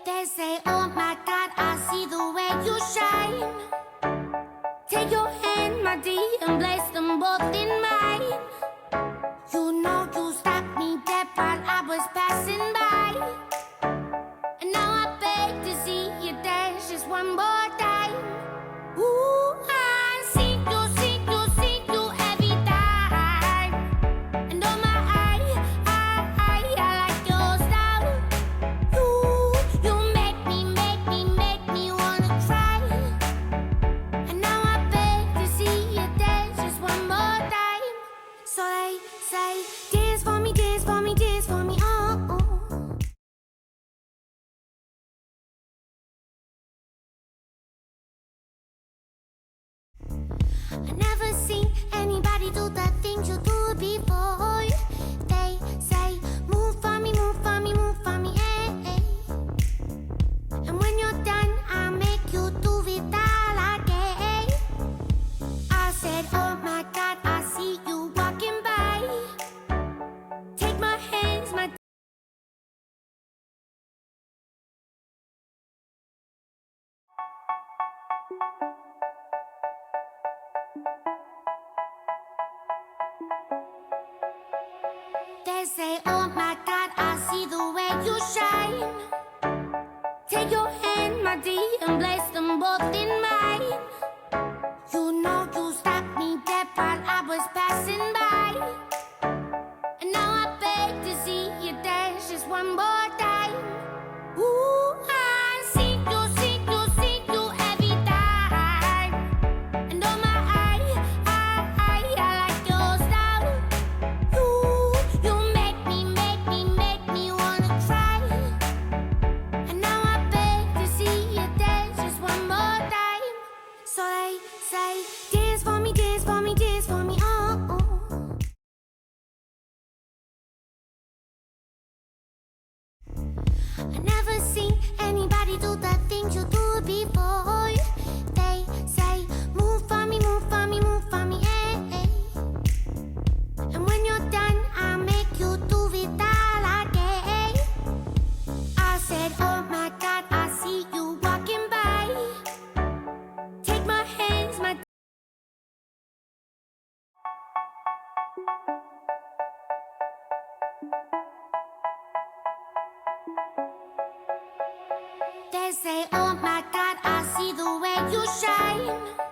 They say, oh my God, I see the way you shine. Take your hand, my dear, and place them both in mine. You know you stopped me dead while I was passing by. And now I beg to see you dance just one more time. Ooh, I see you every time. And oh my, I like your style. You make me wanna try. And now I beg to see you dance just one more time. So they say, dance for me, dance for me, dance for me, oh, oh. I never seen anybody do the things you do before. They say, move for me, move for me, move for me, eh, eh. And when you're done, I'll make you do it all again. I said, oh my God, I see you walking by. Take my hands, my They say, oh my God, I see the way you shine. Take your hand, my dear, and place them both in mine. You know you stopped me dead while I was passing by. And now I beg to see you dance just one more time. Ooh, I see you every time. And oh my, I like your style. You make me wanna try. And now I beg to see you dance just one more time. So they say, dance for me, dance for me, dance for me, oh, oh. I never seen anybody do the things you do before. They say, move for me, move for me, move for me, eh, eh. And when you're done, I'll make you do it all again. I said, oh my God, I see you walking by. Take my hands, my They say, oh my God, I see the way you shine.